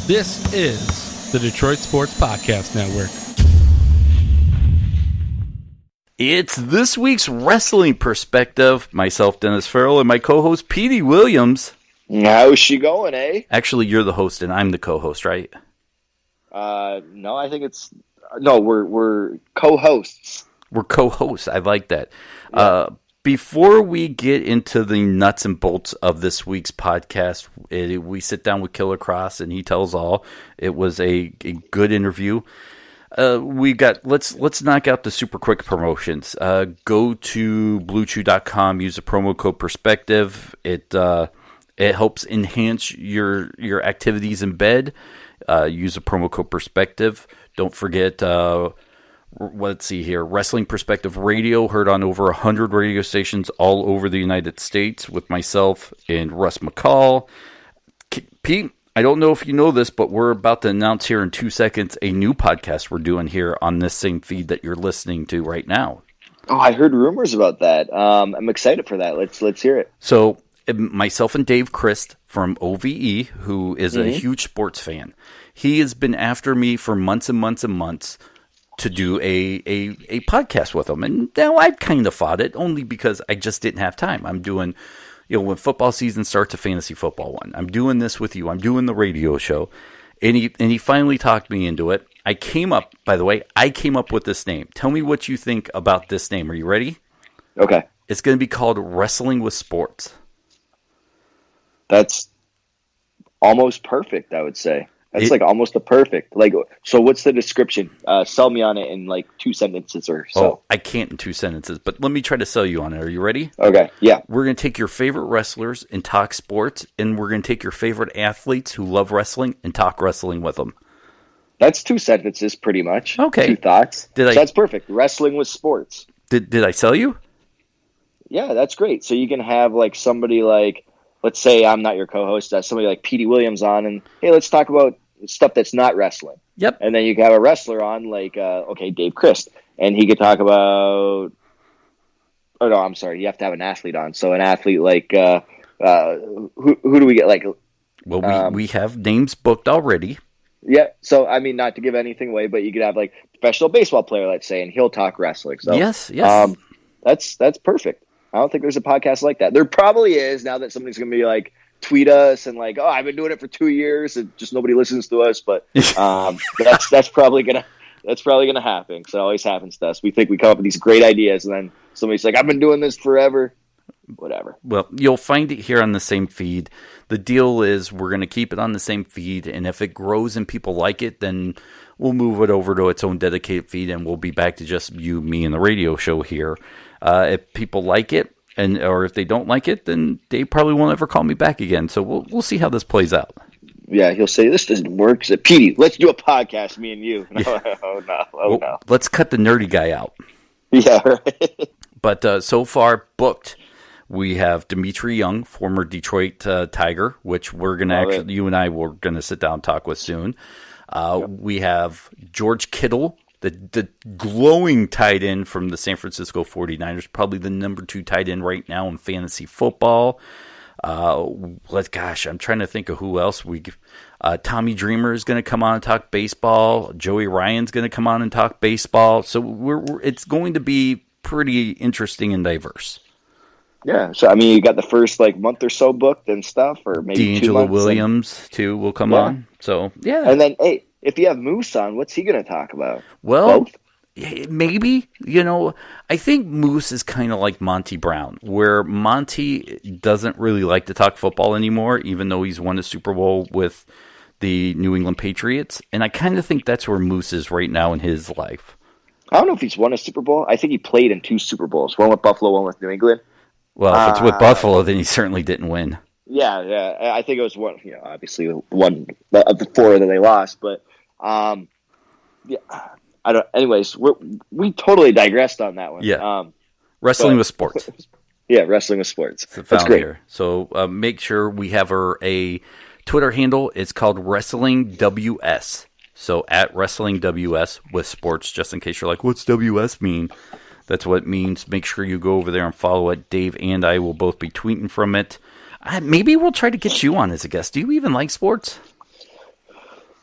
This is the Detroit Sports Podcast Network. It's this week's wrestling perspective. Myself, Dennis Farrell, and my co-host, Petey Williams. How's she going, eh? Actually, you're the host and I'm the co-host, right? No, I think it's... No, we're co-hosts. We're co-hosts. I like that. Yeah. Before we get into the nuts and bolts of this week's podcast, we sit down with Killer Kross and he tells all. It was a good interview. Let's knock out the super quick promotions. Go to bluechew.com, use the promo code Perspective. It helps enhance your activities in bed. Use the promo code Perspective. Don't forget, let's see here, Wrestling Perspective Radio, heard on over 100 radio stations all over the United States with myself and Russ McCall. Pete, I don't know if you know this, but we're about to announce here in 2 seconds a new podcast we're doing here on this same feed that you're listening to right now. Oh, I heard rumors about that. I'm excited for that. Let's hear it. So, myself and Dave Christ from OVE, who is a huge sports fan, he has been after me for months and months and months to do a podcast with him. And now I kind of fought it only because I just didn't have time. I'm doing, when football season starts, a fantasy football one. I'm doing this with you. I'm doing the radio show. And he finally talked me into it. I came up with this name. Tell me what you think about this name. Are you ready? Okay. It's going to be called Wrestling with Sports. That's almost perfect, I would say. That's almost a perfect. So what's the description? Sell me on it in 2 sentences or so. Oh, I can't in 2 sentences, but let me try to sell you on it. Are you ready? Okay, yeah. We're going to take your favorite wrestlers and talk sports, and we're going to take your favorite athletes who love wrestling and talk wrestling with them. That's 2 sentences, pretty much. Okay. 2 thoughts. That's perfect. Wrestling with sports. Did I sell you? Yeah, that's great. So you can have somebody let's say I'm not your co-host, somebody like Petey Williams on, and hey, let's talk about stuff that's not wrestling. Yep. And then you can have a wrestler on, Dave Christ, and he could talk about. Oh no, I'm sorry. You have to have an athlete on. So an athlete who do we get? Well, we have names booked already. Yeah. So I mean, not to give anything away, but you could have professional baseball player, let's say, and he'll talk wrestling. So yes. That's perfect. I don't think there's a podcast like that. There probably is, now that somebody's going to be tweet us and oh, I've been doing it for 2 years and just nobody listens to us. But that's probably gonna happen. So it always happens to us. We think we come up with these great ideas and then somebody's like, I've been doing this forever. Whatever. Well, you'll find it here on the same feed. The deal is we're going to keep it on the same feed, and if it grows and people like it, then we'll move it over to its own dedicated feed, and we'll be back to just you, me, and the radio show here. If people like it, or if they don't like it, then they probably won't ever call me back again. So we'll see how this plays out. Yeah, he'll say, this doesn't work. He said, Petey, let's do a podcast, me and you. Yeah. Oh, no. Let's cut the nerdy guy out. Yeah, right. But so far, booked, we have Dimitri Young, former Detroit Tiger, which we're going to you and I were going to sit down and talk with soon. We have George Kittle, the glowing tight end from the San Francisco 49ers, probably the number 2 tight end right now in fantasy football. I'm trying to think of who else. Tommy Dreamer is going to come on and talk baseball. Joey Ryan's going to come on and talk baseball. So it's going to be pretty interesting and diverse. Yeah, so I mean, you got the first month or so booked and stuff, or maybe 2 months. Williams too will come on. So yeah, and then hey, if you have Moose on, what's he going to talk about? Well, both? Maybe, I think Moose is kind of like Monty Brown, where Monty doesn't really like to talk football anymore, even though he's won a Super Bowl with the New England Patriots. And I kind of think that's where Moose is right now in his life. I don't know if he's won a Super Bowl. I think he played in 2 Super Bowls, one with Buffalo, one with New England. Well, if it's with Buffalo, then he certainly didn't win. Yeah. I think it was one, obviously one of the 4 that they lost, but yeah. I don't. Anyways, we totally digressed on that one. Yeah. Wrestling with sports. Yeah, wrestling with sports. That's great. Here. So make sure we have a Twitter handle. It's called Wrestling WS. So at Wrestling WS with sports, just in case you're like, what's WS mean? That's what it means. Make sure you go over there and follow it. Dave and I will both be tweeting from it. Maybe we'll try to get you on as a guest. Do you even like sports?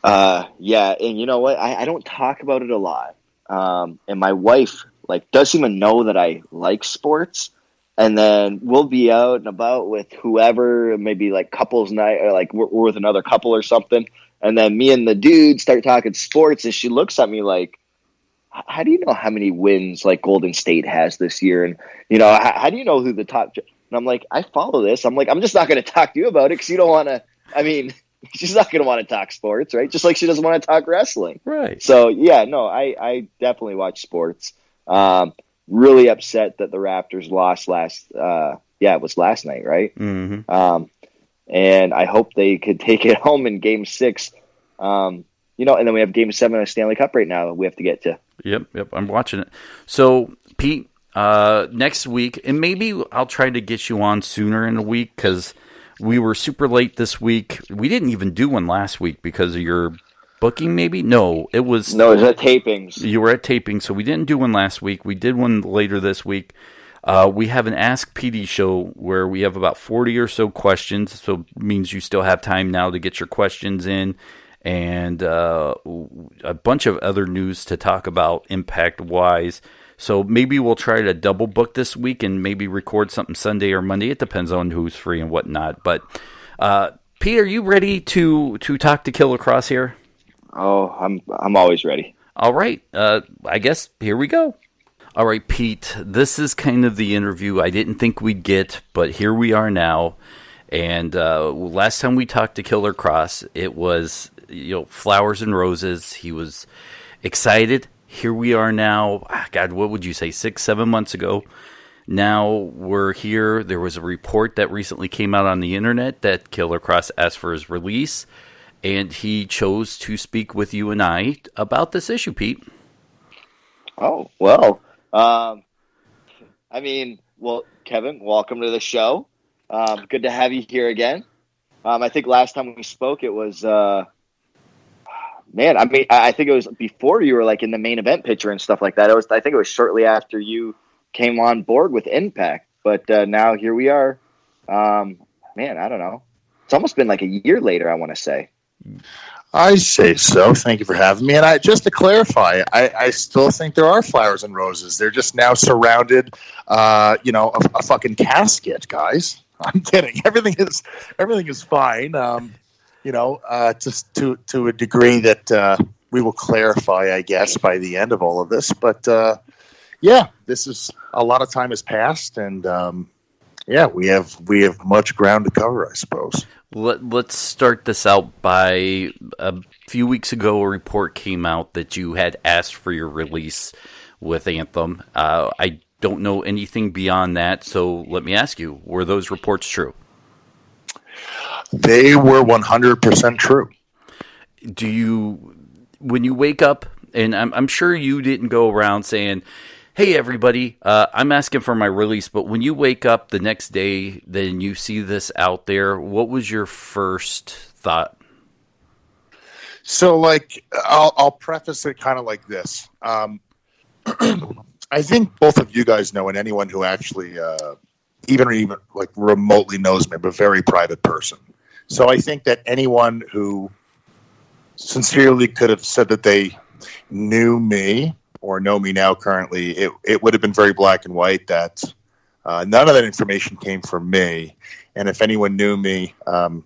Yeah, and you know what? I don't talk about it a lot. And my wife like doesn't even know that I like sports. And then we'll be out and about with whoever, maybe like couples night, or like we're with another couple or something. And then me and the dude start talking sports, and she looks at me like, "How do you know how many wins like Golden State has this year? And how do you know who the top?" And I'm like, "I follow this." I'm like, "I'm just not going to talk to you about it because you don't want to." I mean, she's not going to want to talk sports, right? Just like she doesn't want to talk wrestling, Right. So yeah, no, I definitely watch sports. Really upset that the Raptors lost it was last night, right? Mm-hmm. And I hope they could take it home in Game 6. And then we have Game 7 of Stanley Cup right now that we have to get to. Yep, I'm watching it. So, Pete, next week, and maybe I'll try to get you on sooner in the week because we were super late this week. We didn't even do one last week because of your booking, maybe? No, it was at tapings. You were at taping, so we didn't do one last week. We did one later this week. We have an Ask PD show where we have about 40 or so questions, so it means you still have time now to get your questions in, and a bunch of other news to talk about impact-wise. So maybe we'll try to double book this week and maybe record something Sunday or Monday. It depends on who's free and whatnot. But, Pete, are you ready to talk to Killer Kross here? Oh, I'm always ready. All right. I guess here we go. All right, Pete, this is kind of the interview I didn't think we'd get, but here we are now. And last time we talked to Killer Kross, it was flowers and roses. He was excited. Here we are now. God, what would you say, 6-7 months ago? Now we're here. There was a report that recently came out on the internet that Killer Kross asked for his release. And he chose to speak with you and I about this issue, Pete. Oh, well. Kevin, welcome to the show. Good to have you here again. I think last time we spoke, it was, I think it was before you were like in the main event picture and stuff like that. I think it was shortly after you came on board with Impact. But now here we are. I don't know. It's almost been like a year later, I want to say. I say so. Thank you for having me. And just to clarify, I still think there are flowers and roses. They're just now surrounded, a fucking casket, guys. I'm kidding. Everything is fine. Just to a degree that we will clarify, I guess, by the end of all of this. But this is a lot of time has passed, and we have much ground to cover, I suppose. Let's start this out by a few weeks ago, a report came out that you had asked for your release with Anthem. I don't know anything beyond that, so let me ask you, were those reports true? They were 100% true. When you wake up, and I'm sure you didn't go around saying, hey, everybody, I'm asking for my release, but when you wake up the next day, then you see this out there, what was your first thought? So, I'll preface it kind of like this. I think both of you guys know, and anyone who actually even like remotely knows me, I'm a very private person. So I think that anyone who sincerely could have said that they knew me or know me now currently, it would have been very black and white that none of that information came from me. And if anyone knew me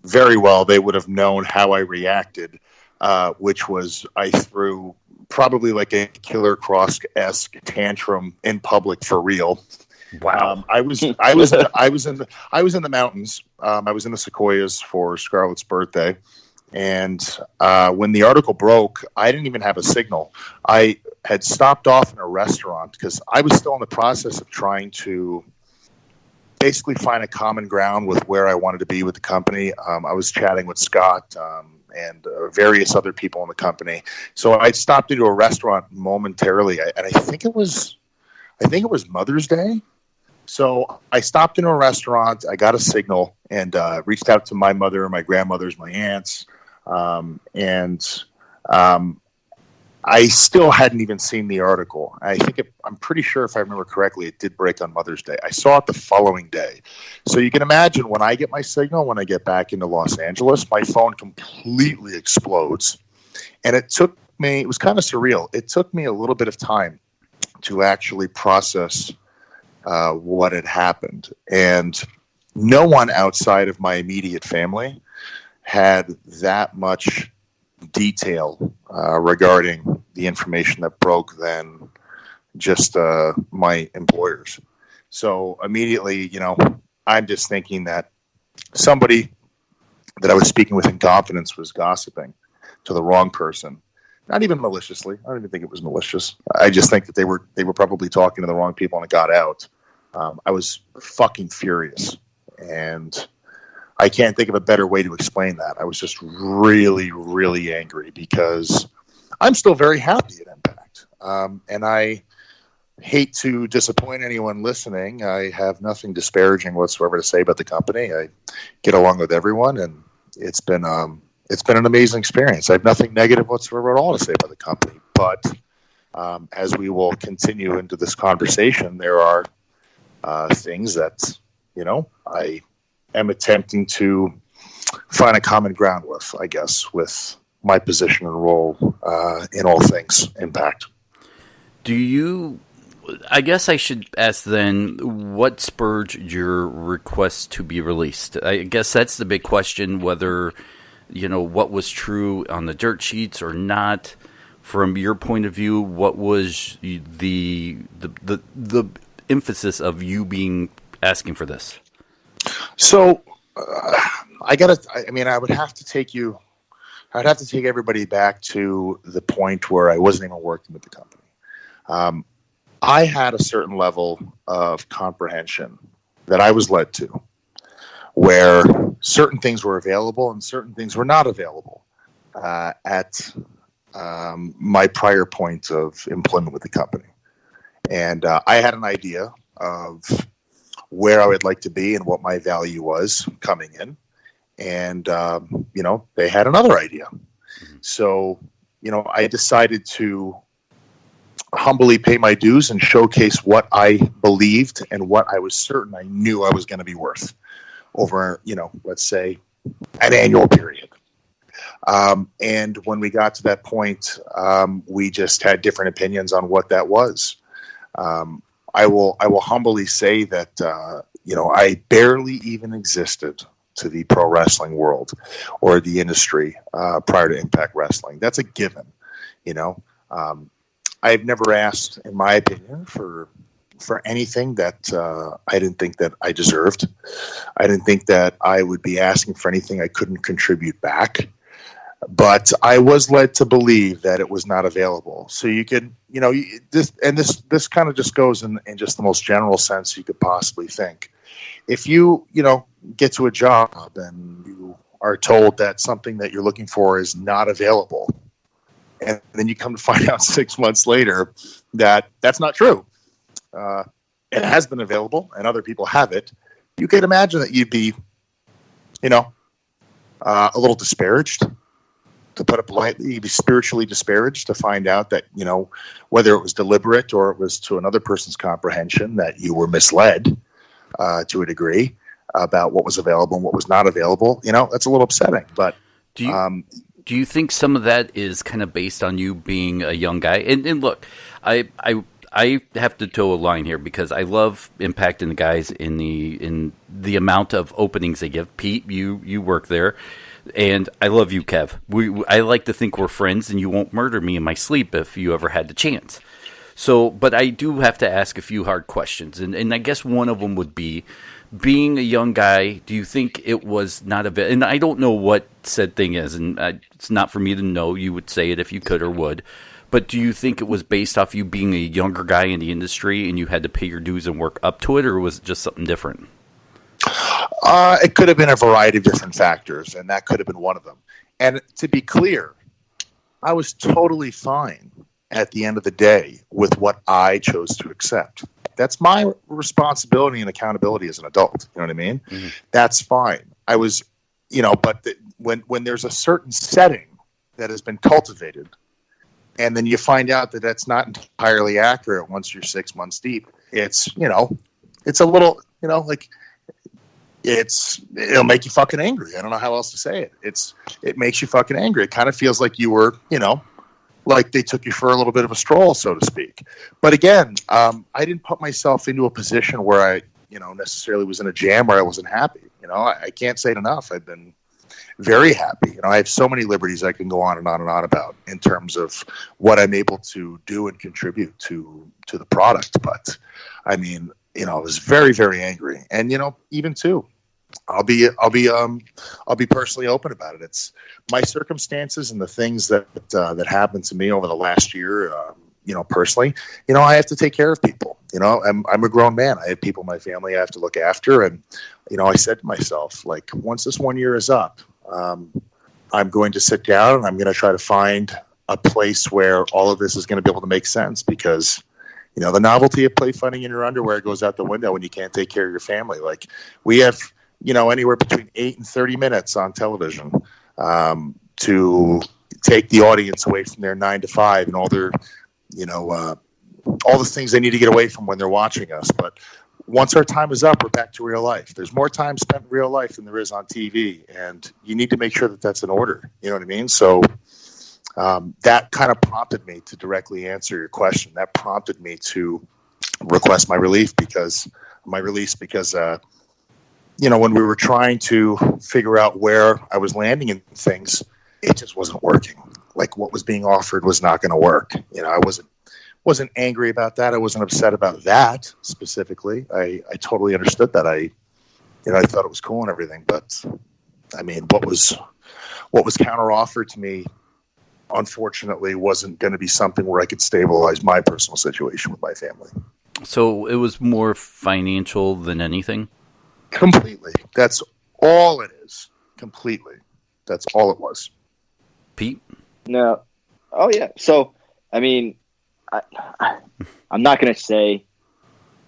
very well, they would have known how I reacted, which was I threw probably like a Killer Kross-esque tantrum in public for real. Wow. I was in the mountains. I was in the Sequoias for Scarlett's birthday. And when the article broke, I didn't even have a signal. I had stopped off in a restaurant because I was still in the process of trying to basically find a common ground with where I wanted to be with the company. I was chatting with Scott and various other people in the company. So I stopped into a restaurant momentarily, and I think it was Mother's Day. So I stopped into a restaurant. I got a signal and reached out to my mother, my grandmothers, my aunts, and I still hadn't even seen the article. I'm pretty sure, if I remember correctly, it did break on Mother's Day. I saw it the following day. So you can imagine when I get my signal, when I get back into Los Angeles, my phone completely explodes. And it was kind of surreal. It took me a little bit of time to actually process what had happened. And no one outside of my immediate family had that much detail regarding the information that broke than just my employers. So immediately, I'm just thinking that somebody that I was speaking with in confidence was gossiping to the wrong person. Not even maliciously. I don't even think it was malicious. I just think that they were probably talking to the wrong people and it got out. I was fucking furious, and I can't think of a better way to explain that. I was just really, really angry because I'm still very happy at Impact, and I hate to disappoint anyone listening. I have nothing disparaging whatsoever to say about the company. I get along with everyone, and it's been an amazing experience. I have nothing negative whatsoever at all to say about the company. But as we will continue into this conversation, there are things that I am attempting to find a common ground with, I guess, with my position and role in all things Impact. I guess I should ask then, what spurred your request to be released? I guess that's the big question, whether, what was true on the dirt sheets or not. From your point of view, what was the emphasis of you asking for this? So I would have to take everybody back to the point where I wasn't even working with the company. I had a certain level of comprehension that I was led to, where certain things were available and certain things were not available at my prior point of employment with the company. And I had an idea of where I would like to be and what my value was coming in. And, they had another idea. So, I decided to humbly pay my dues and showcase what I believed and what I was certain I knew I was going to be worth over, let's say an annual period. And when we got to that point, we just had different opinions on what that was. I will humbly say that, I barely even existed to the pro wrestling world or the industry prior to Impact Wrestling. That's a given, I've never asked, in my opinion, for anything that I didn't think that I deserved. I didn't think that I would be asking for anything I couldn't contribute back. But I was led to believe that it was not available. So you could, this kind of just goes in just the most general sense you could possibly think. If you, get to a job and you are told that something that you're looking for is not available, and then you come to find out 6 months later that that's not true. It has been available and other people have it. You could imagine that you'd be, a little disparaged. To put it politely, you'd be spiritually disparaged to find out that, whether it was deliberate or it was to another person's comprehension, that you were misled to a degree about what was available and what was not available. That's a little upsetting. But do you think some of that is kind of based on you being a young guy? And look, I have to toe a line here because I love Impact and the guys in the amount of openings they give. Pete, you work there. And I love you, Kev. I like to think we're friends, and you won't murder me in my sleep if you ever had the chance. So, but I do have to ask a few hard questions, and I guess one of them would be, being a young guy, do you think it was not available? And I don't know what said thing is, and it's not for me to know. You would say it if you could or would. But do you think it was based off you being a younger guy in the industry, and you had to pay your dues and work up to it, or was it just something different? It could have been a variety of different factors, and that could have been one of them. And to be clear, I was totally fine at the end of the day with what I chose to accept. That's my responsibility and accountability as an adult. You know what I mean? Mm-hmm. That's fine. I was, but when there's a certain setting that has been cultivated, and then you find out that that's not entirely accurate once you're 6 months deep, it's a little, it'll make you fucking angry. I don't know how else to say it. It makes you fucking angry. It kind of feels like you were, like they took you for a little bit of a stroll, so to speak. But again, I didn't put myself into a position where I, necessarily was in a jam where I wasn't happy. I can't say it enough. I've been very happy. I have so many liberties I can go on and on and on about in terms of what I'm able to do and contribute to the product. But I mean, I was very, very angry. And, even too, I'll be personally open about it. It's my circumstances and the things that happened to me over the last year. Personally, I have to take care of people. I'm a grown man. I have people in my family I have to look after. And, I said to myself, like, once this 1 year is up, I'm going to sit down and I'm going to try to find a place where all of this is going to be able to make sense, because the novelty of play fighting in your underwear goes out the window when you can't take care of your family. Like, we have, anywhere between 8 and 30 minutes on television to take the audience away from their 9 to 5 and all their, all the things they need to get away from when they're watching us. But once our time is up, we're back to real life. There's more time spent in real life than there is on TV, and you need to make sure that that's in order. You know what I mean? So that kind of prompted me to directly answer your question. That prompted me to request my release because when we were trying to figure out where I was landing in things, it just wasn't working. Like, what was being offered was not going to work. I wasn't angry about that. I wasn't upset about that specifically. I totally understood that. I thought it was cool and everything, but I mean, what was counter offered to me, unfortunately, wasn't going to be something where I could stabilize my personal situation with my family. So it was more financial than anything? Completely. That's all it is. Completely. That's all it was. Pete? No. Oh, yeah. So, I mean, I'm not going to say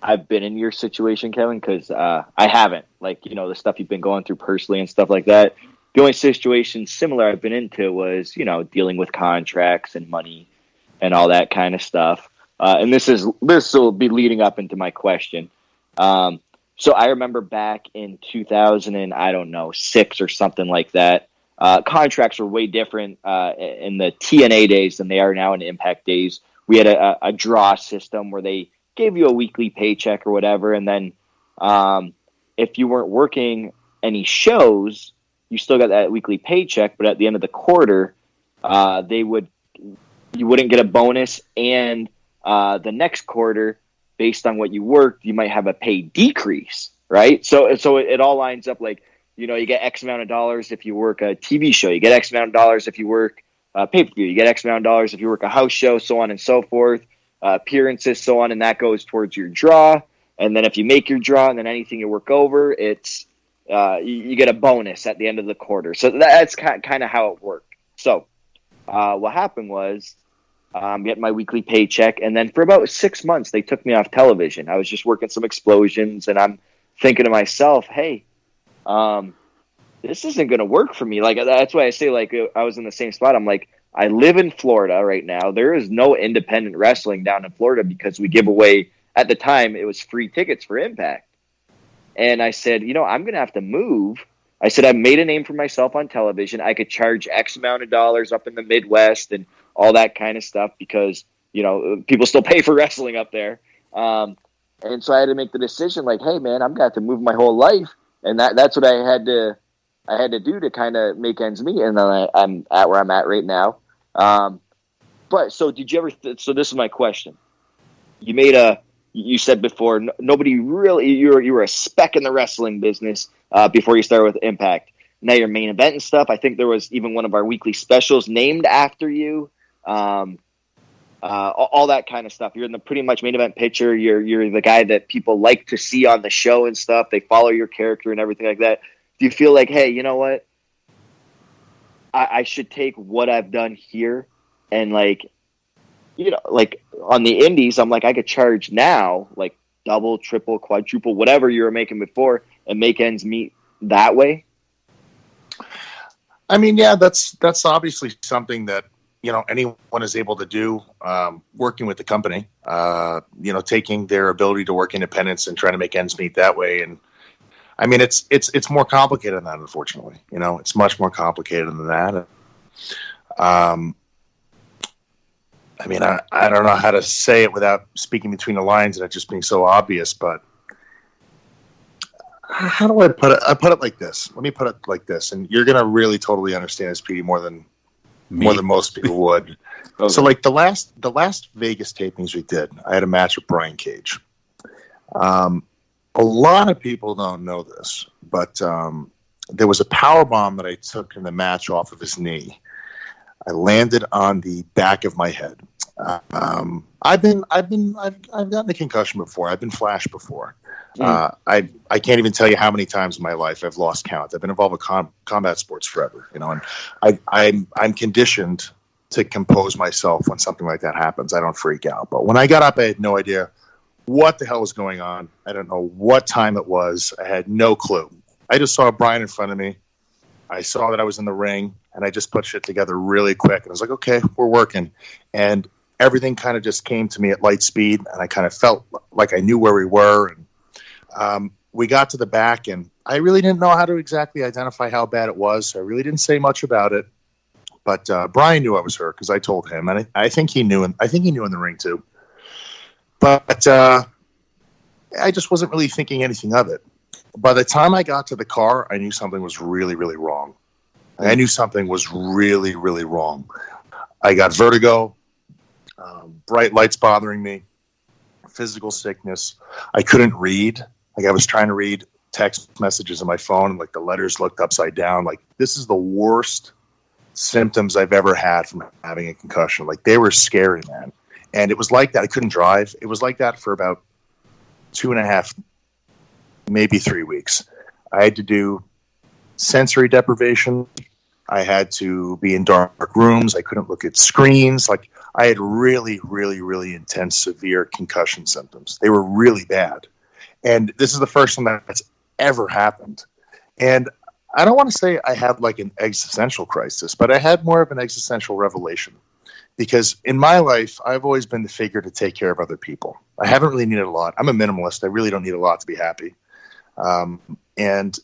I've been in your situation, Kevin, because I haven't. Like, the stuff you've been going through personally and stuff like that. The only situation similar I've been into was, dealing with contracts and money and all that kind of stuff. And this will be leading up into my question. So I remember back in 2006 or something like that. Contracts were way different in the TNA days than they are now in Impact days. We had a draw system where they gave you a weekly paycheck or whatever, and then if you weren't working any shows, you still got that weekly paycheck. But at the end of the quarter, you wouldn't get a bonus, and the next quarter, based on what you worked, you might have a pay decrease, right? So it all lines up like, you get X amount of dollars if you work a TV show. You get X amount of dollars if you work pay-per-view. You get X amount of dollars if you work a house show, so on and so forth, appearances, so on, and that goes towards your draw. And then if you make your draw and then anything you work over, it's you get a bonus at the end of the quarter. So that's kind of how it worked. So what happened was I'm getting my weekly paycheck, and then for about 6 months, they took me off television. I was just working some explosions, and I'm thinking to myself, hey, this isn't going to work for me. Like, that's why I say, like, I was in the same spot. I'm like, I live in Florida right now. There is no independent wrestling down in Florida because we give away, at the time, it was free tickets for Impact. And I said, I'm going to have to move. I said, I made a name for myself on television. I could charge X amount of dollars up in the Midwest and all that kind of stuff because, people still pay for wrestling up there. And so I had to make the decision, like, hey, man, I'm going to have to move my whole life. And that's what I had to do to kind of make ends meet. And then I'm at where I'm at right now. But so did you ever, so this is my question. You said before, nobody really, you were a speck in the wrestling business before you started with Impact. Now your main event and stuff. I think there was even one of our weekly specials named after you. All that kind of stuff. You're in the pretty much main event picture. You're the guy that people like to see on the show and stuff. They follow your character and everything like that. Do you feel like, hey, you know what? I should take what I've done here and like on the indies, I'm like, I could charge now like double, triple, quadruple, whatever you were making before and make ends meet that way. I mean, yeah, that's obviously something that, anyone is able to do, working with the company, taking their ability to work independence and trying to make ends meet that way. And I mean, it's more complicated than that, unfortunately. It's much more complicated than that. I mean, I don't know how to say it without speaking between the lines and it just being so obvious, but how do I put it? I put it like this. Let me put it like this, and you're going to really totally understand this, Petey, more than most people would. Okay. So, like the last Vegas tapings we did, I had a match with Brian Cage. A lot of people don't know this, but there was a power bomb that I took in the match off of his knee. I landed on the back of my head. I've gotten a concussion before. I've been flashed before. I can't even tell you how many times in my life I've lost count. I've been involved with combat sports forever, and I'm conditioned to compose myself when something like that happens. I don't freak out. But when I got up, I had no idea what the hell was going on. I don't know what time it was. I had no clue. I just saw Brian in front of me. I saw that I was in the ring, and I just put shit together really quick. And I was like, okay, we're working. And everything kind of just came to me at light speed, and I kind of felt like I knew where we were. And we got to the back, and I really didn't know how to exactly identify how bad it was. So I really didn't say much about it. But Brian knew I was hurt because I told him, and I think he knew. I think he knew in the ring too. But I just wasn't really thinking anything of it. By the time I got to the car, I knew something was really, really wrong. I knew something was really, really wrong. I got vertigo, bright lights bothering me, physical sickness. I couldn't read. Like I was trying to read text messages on my phone, and like the letters looked upside down. Like this is the worst symptoms I've ever had from having a concussion. Like they were scary, man. And it was like that. I couldn't drive. It was like that for about 2.5, maybe 3 weeks. I had to do sensory deprivation. I had to be in dark rooms. I couldn't look at screens. Like I had really, really, really intense, severe concussion symptoms. They were really bad. And this is the first time that's ever happened. And I don't want to say I had like an existential crisis, but I had more of an existential revelation. Because in my life, I've always been the figure to take care of other people. I haven't really needed a lot. I'm a minimalist. I really don't need a lot to be happy. And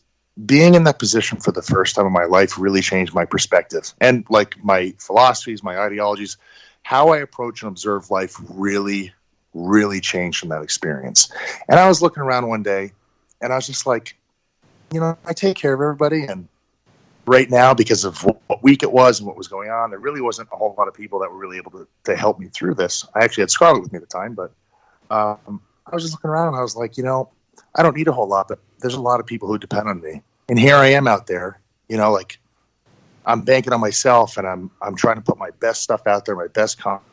being in that position for the first time in my life really changed my perspective. And like my philosophies, my ideologies, how I approach and observe life really, really changed from that experience. And I was looking around one day, and I was just like, I take care of everybody. And right now, because of what week it was and what was going on, there really wasn't a whole lot of people that were really able to help me through this. I actually had Scarlett with me at the time, but I was just looking around and I was like, I don't need a whole lot, but there's a lot of people who depend on me. And here I am out there, like I'm banking on myself, and I'm trying to put my best stuff out there, my best content,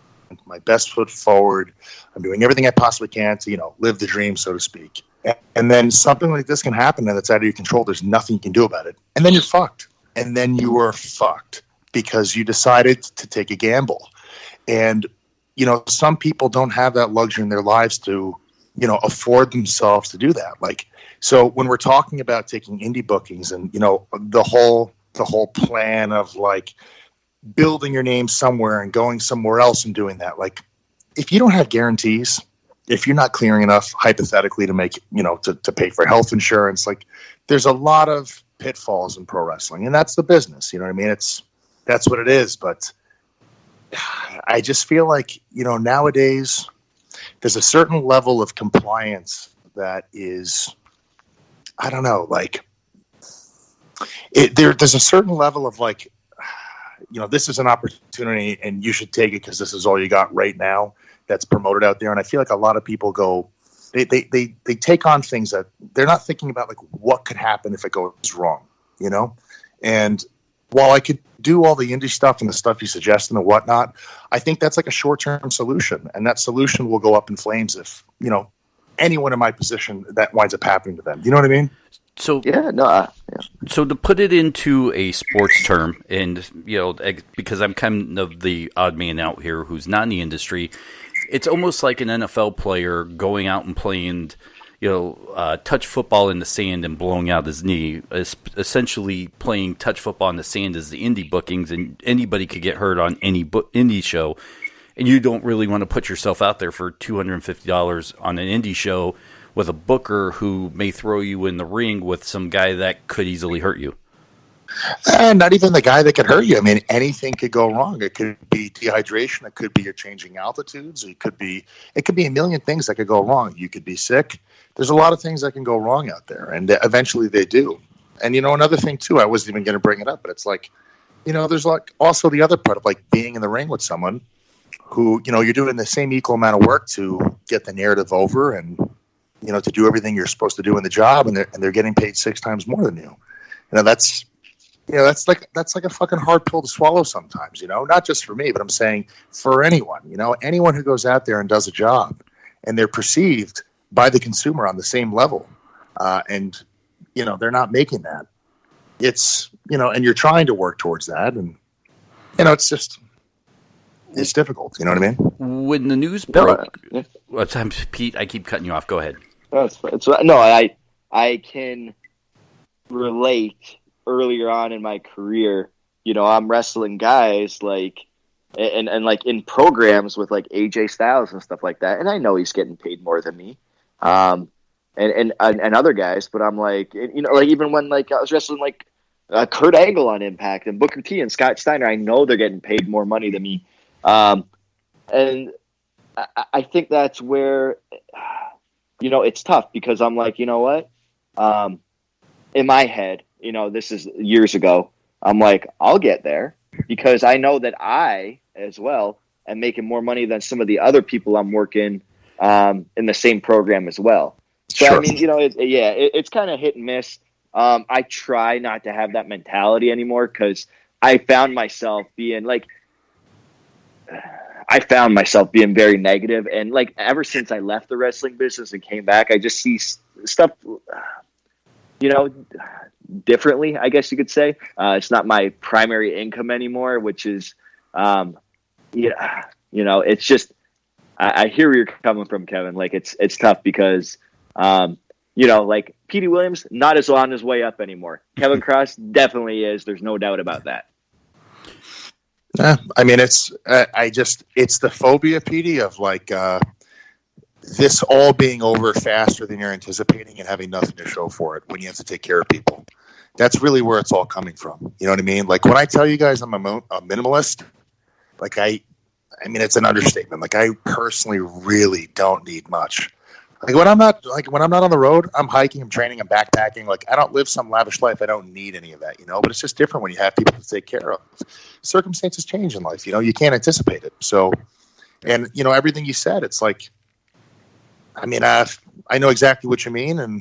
my best foot forward. I'm doing everything I possibly can to, live the dream, so to speak. And then something like this can happen and it's out of your control. There's nothing you can do about it. And then you're fucked. And then you were fucked because you decided to take a gamble. And, some people don't have that luxury in their lives to, afford themselves to do that. Like, so when we're talking about taking indie bookings and, the whole plan of like building your name somewhere and going somewhere else and doing that, like if you don't have guarantees, if you're not clearing enough hypothetically to make, to pay for health insurance, like there's a lot of pitfalls in pro wrestling, and that's the business. You know what I mean? That's what it is. But I just feel like, nowadays there's a certain level of compliance that is, I don't know, like there's a certain level of like, this is an opportunity and you should take it because this is all you got right now that's promoted out there. And I feel like a lot of people go, they take on things that they're not thinking about, like what could happen if it goes wrong, And while I could do all the indie stuff and the stuff you suggest and whatnot, I think that's like a short-term solution. And that solution will go up in flames if, anyone in my position that winds up happening to them. You know what I mean? So yeah, no. Yeah. So to put it into a sports term, and because I'm kind of the odd man out here who's not in the industry, it's almost like an NFL player going out and playing, touch football in the sand and blowing out his knee. Essentially, playing touch football in the sand is the indie bookings, and anybody could get hurt on any indie show. And you don't really want to put yourself out there for $250 on an indie show with a booker who may throw you in the ring with some guy that could easily hurt you. And not even the guy that could hurt you. I mean, anything could go wrong. It could be dehydration. It could be you're changing altitudes. It could be a million things that could go wrong. You could be sick. There's a lot of things that can go wrong out there, and eventually they do. And, another thing, too, I wasn't even going to bring it up, but it's like, there's like also the other part of like being in the ring with someone who, you're doing the same equal amount of work to get the narrative over and, to do everything you're supposed to do in the job, and they're getting paid 6 times more than you. That's like a fucking hard pill to swallow sometimes, not just for me, but I'm saying for anyone, anyone who goes out there and does a job and they're perceived by the consumer on the same level. And, they're not making that. It's, and you're trying to work towards that. And, it's difficult. You know what I mean? When the news broke, Pete, I keep cutting you off. Go ahead. I can relate. Earlier on in my career, I'm wrestling guys like, and like in programs with like AJ Styles and stuff like that. And I know he's getting paid more than me. And other guys, but I'm like, like even when like I was wrestling like Kurt Angle on Impact and Booker T and Scott Steiner, I know they're getting paid more money than me. And I think that's where, it's tough because I'm like, you know what? In my head, this is years ago. I'm like, I'll get there because I know that I, as well, am making more money than some of the other people I'm working in the same program as well. So, sure. I mean, it's kind of hit and miss. I try not to have that mentality anymore because I found myself being very negative. And like ever since I left the wrestling business and came back, I just see stuff, differently, I guess you could say. It's not my primary income anymore, which is, it's just, I hear where you're coming from, Kevin. Like it's tough because, like Petey Williams, not as on his way up anymore. Kevin Kross definitely is. There's no doubt about that. I mean, it's the phobia, Petey, of like, this all being over faster than you're anticipating and having nothing to show for it when you have to take care of people. That's really where it's all coming from. You know what I mean? Like when I tell you guys I'm a minimalist, like I mean, it's an understatement. Like I personally really don't need much. Like when I'm not on the road, I'm hiking, I'm training, I'm backpacking. Like I don't live some lavish life. I don't need any of that, but it's just different when you have people to take care of. Circumstances change in life, you can't anticipate it. So, and everything you said, it's like, I mean, I know exactly what you mean, and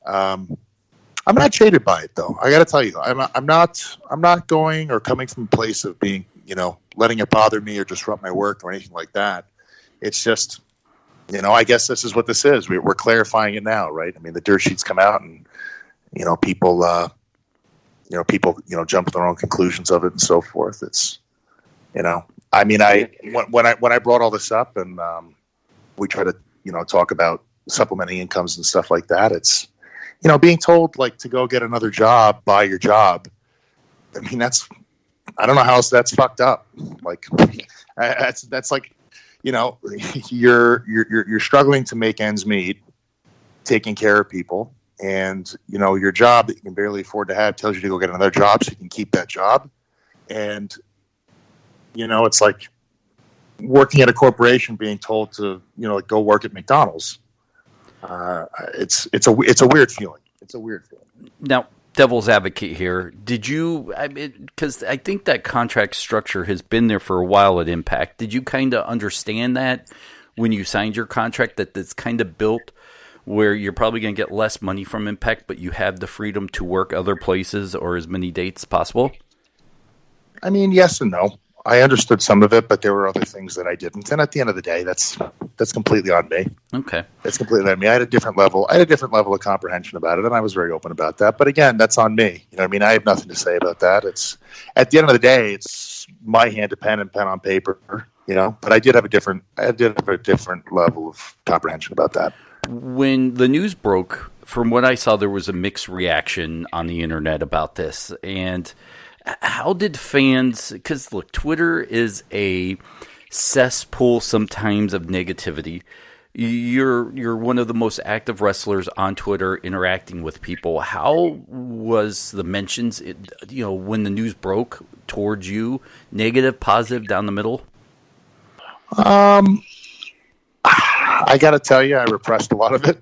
I'm not jaded by it, though. I got to tell you, I'm not going or coming from a place of being, letting it bother me or disrupt my work or anything like that. It's just, I guess this is what this is. We're clarifying it now, right? I mean, the dirt sheets come out, and people jump to their own conclusions of it and so forth. It's, I mean, when I brought all this up and we try to talk about supplementing incomes and stuff like that. It's, being told like to go get another job, buy your job. I mean, I don't know how else that's fucked up. Like that's like, you're struggling to make ends meet, taking care of people, and your job that you can barely afford to have tells you to go get another job so you can keep that job. And it's like working at a corporation being told to go work at McDonald's. It's a weird feeling. It's a weird feeling. Now, devil's advocate here. Did you? Because I think that contract structure has been there for a while at Impact. Did you kind of understand that when you signed your contract, that it's kind of built where you're probably going to get less money from Impact, but you have the freedom to work other places or as many dates as possible? I mean, yes and no. I understood some of it, but there were other things that I didn't. And at the end of the day, that's completely on me. Okay. That's completely on me. I had a different level of comprehension about it, and I was very open about that. But again, that's on me. You know what I mean? I have nothing to say about that. It's at the end of the day, it's my hand to pen and pen on paper, but I did have a different level of comprehension about that. When the news broke, from what I saw, there was a mixed reaction on the internet about this. And how did fans, because look, Twitter is a cesspool sometimes of negativity. You're one of the most active wrestlers on Twitter, interacting with people. How was the mentions, when the news broke towards you? Negative, positive, down the middle? I got to tell you, I repressed a lot of it.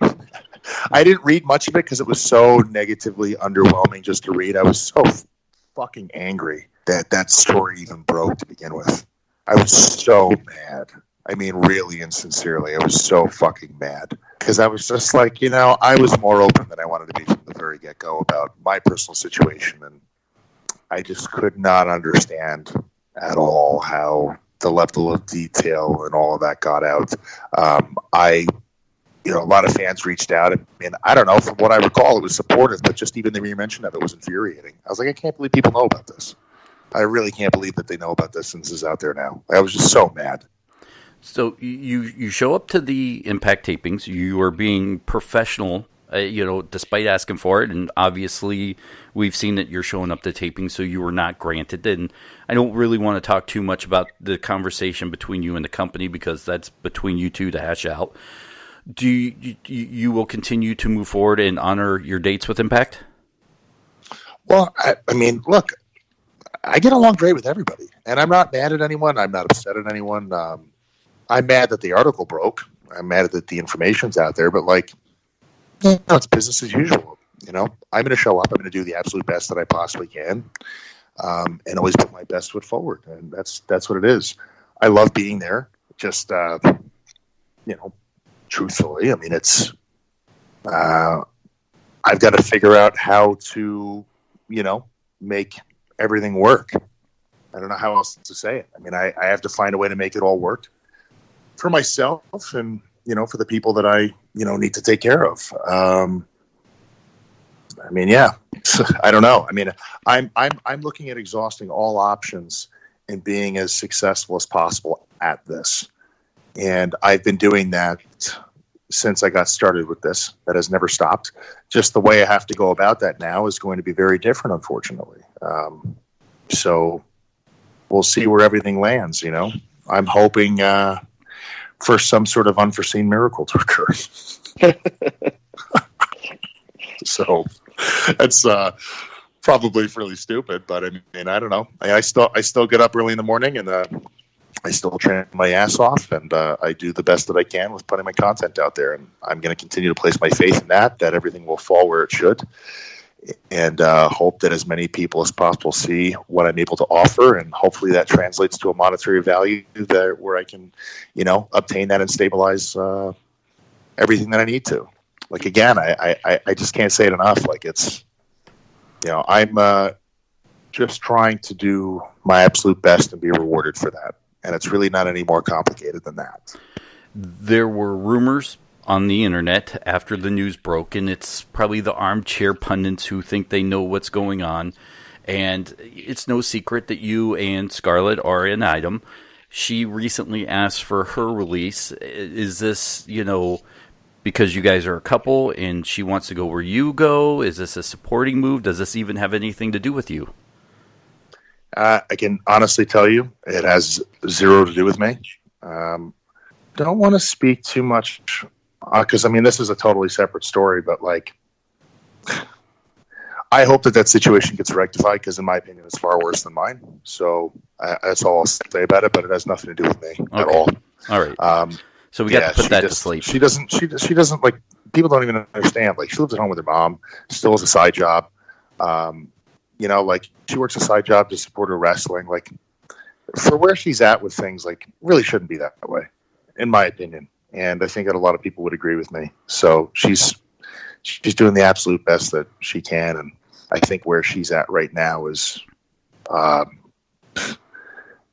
I didn't read much of it because it was so negatively underwhelming just to read. I was so fucking angry that story even broke to begin with. I was so mad. I mean, really and sincerely, I was so fucking mad because I was just like, I was more open than I wanted to be from the very get-go about my personal situation, and I just could not understand at all how the level of detail and all of that got out. A lot of fans reached out, and I don't know, from what I recall, it was supportive, but just even the mention of it was infuriating. I was like, I can't believe people know about this. I really can't believe that they know about this since it's out there now. I was just so mad. So you show up to the Impact tapings. You are being professional, despite asking for it. And obviously, we've seen that you're showing up to tapings, so you were not granted. And I don't really want to talk too much about the conversation between you and the company because that's between you two to hash out. Do you will continue to move forward and honor your dates with Impact? Well, I mean, look, I get along great with everybody, and I'm not mad at anyone. I'm not upset at anyone. I'm mad that the article broke. I'm mad that the information's out there, but it's business as usual. I'm going to show up. I'm going to do the absolute best that I possibly can, and always put my best foot forward. And that's what it is. I love being there. Just truthfully, I mean, it's. I've got to figure out how to, make everything work. I don't know how else to say it. I mean, I have to find a way to make it all work for myself and, for the people that I, need to take care of. I mean, yeah, I don't know. I mean, I'm looking at exhausting all options and being as successful as possible at this. And I've been doing that since I got started with this. That has never stopped. Just the way I have to go about that now is going to be very different, unfortunately. So we'll see where everything lands. I'm hoping for some sort of unforeseen miracle to occur. So that's probably really stupid, but I mean, I don't know. I still get up early in the morning and I still train my ass off, and I do the best that I can with putting my content out there. And I'm going to continue to place my faith in that everything will fall where it should, and hope that as many people as possible see what I'm able to offer, and hopefully that translates to a monetary value where I can, obtain that and stabilize everything that I need to. Like, again, I just can't say it enough. Like, it's, I'm just trying to do my absolute best and be rewarded for that. And it's really not any more complicated than that. There were rumors on the internet after the news broke, and it's probably the armchair pundits who think they know what's going on. And it's no secret that you and Scarlett are an item. She recently asked for her release. Is this, because you guys are a couple and she wants to go where you go? Is this a supporting move? Does this even have anything to do with you? I can honestly tell you it has zero to do with me. Don't want to speak too much because, this is a totally separate story, but I hope that situation gets rectified because, in my opinion, it's far worse than mine. So that's all I'll say about it, but it has nothing to do with me at all. All right. So we got to put that to sleep. She doesn't people don't even understand. She lives at home with her mom, still has a side job. She works a side job to support her wrestling. For where she's at with things, really shouldn't be that way, in my opinion. And I think that a lot of people would agree with me. So she's doing the absolute best that she can. And I think where she's at right now is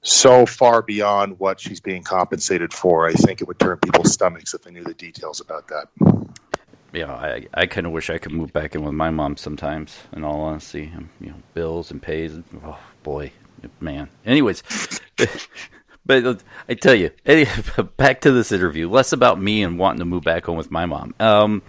so far beyond what she's being compensated for. I think it would turn people's stomachs if they knew the details about that. Yeah, I kind of wish I could move back in with my mom sometimes, in all honesty. Bills and pays. Oh, boy, man. Anyways, but I tell you, back to this interview. Less about me and wanting to move back home with my mom.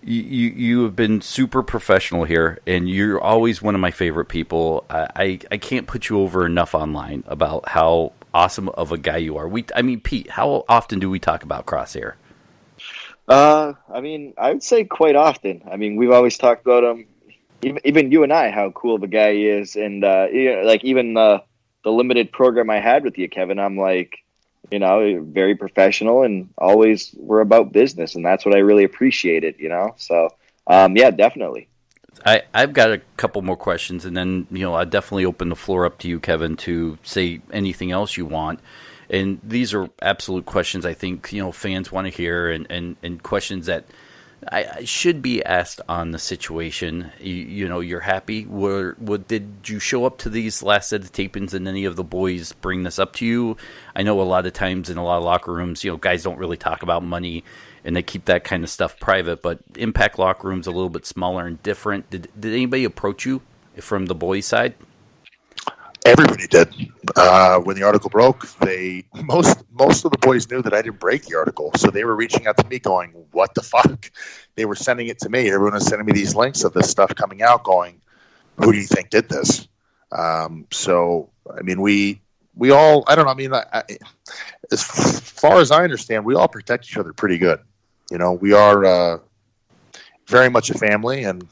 You have been super professional here, and you're always one of my favorite people. I can't put you over enough online about how awesome of a guy you are. Pete, how often do we talk about Kross here? I mean, I would say quite often. I mean, we've always talked about him, even you and I, how cool of a guy he is, and like even the limited program I had with you, Kevin, I'm like, very professional, and always we're about business, and that's what I really appreciated, So, yeah, definitely. I've got a couple more questions, and then I definitely open the floor up to you, Kevin, to say anything else you want. And these are absolute questions I think fans want to hear, and questions that I should be asked on the situation. You're happy. Did you show up to these last set of tapings, and any of the boys bring this up to you? I know a lot of times in a lot of locker rooms, guys don't really talk about money, and they keep that kind of stuff private. But Impact locker room's a little bit smaller and different. Did anybody approach you from the boys' side? Everybody did. When the article broke, most of the boys knew that I didn't break the article, so they were reaching out to me, going, "What the fuck?" They were sending it to me. Everyone was sending me these links of this stuff coming out, going, "Who do you think did this?" So, I mean, we all. I don't know. I mean, as far as I understand, we all protect each other pretty good. We are very much a family, and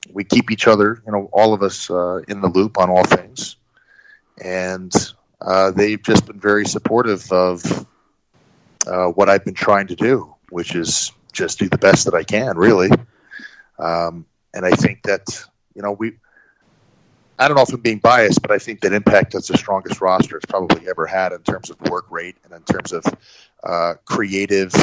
we keep each other, all of us, in the loop on all things. And they've just been very supportive of what I've been trying to do, which is just do the best that I can, really. And I think that, I don't know if I'm being biased, but I think that Impact has the strongest roster it's probably ever had in terms of work rate and in terms of creative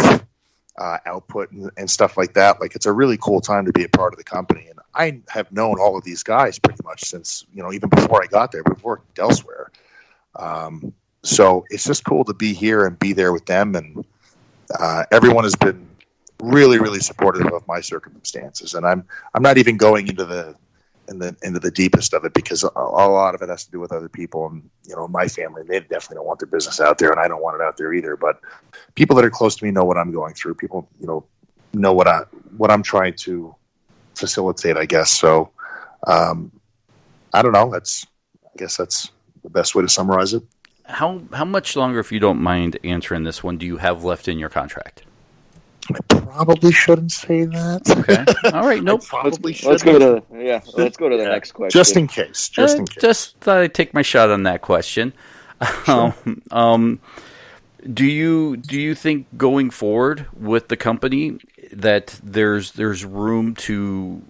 output and stuff like that. Like, it's a really cool time to be a part of the company. And I have known all of these guys pretty much since, even before I got there. We've worked elsewhere. So it's just cool to be here and be there with them. And everyone has been really, really supportive of my circumstances. And I'm not even going into the deepest of it, because a lot of it has to do with other people and, my family. They definitely don't want their business out there, and I don't want it out there either. But people that are close to me know what I'm going through. People, know what I'm trying to facilitate, I guess. So, I don't know. I guess that's the best way to summarize it. How much longer, if you don't mind answering this one, do you have left in your contract? I probably shouldn't say that. Okay. All right. Nope. Let's go to the next question. Just in case. Just thought I'd take my shot on that question. Sure. Do you think going forward with the company that there's room to,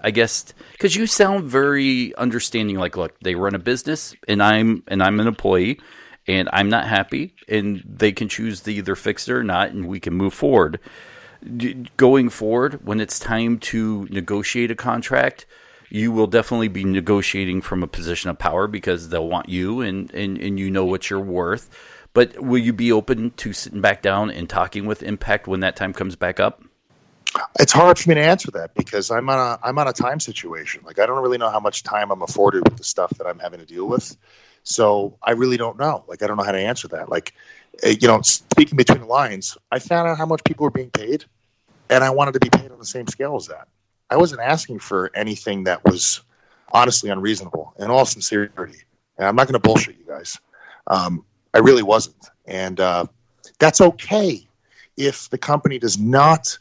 I guess, because you sound very understanding. Like, look, they run a business, and I'm an employee, and I'm not happy, and they can choose to either fix it or not, and we can move forward. Going forward, when it's time to negotiate a contract, you will definitely be negotiating from a position of power, because they'll want you, and you know what you're worth. But will you be open to sitting back down and talking with Impact when that time comes back up? It's hard for me to answer that, because I'm on a time situation. Like, I don't really know how much time I'm afforded with the stuff that I'm having to deal with. So I really don't know. Like, I don't know how to answer that. Like, speaking between the lines, I found out how much people were being paid, and I wanted to be paid on the same scale as that. I wasn't asking for anything that was honestly unreasonable, in all sincerity. And I'm not going to bullshit you guys. I really wasn't. And that's okay if the company does not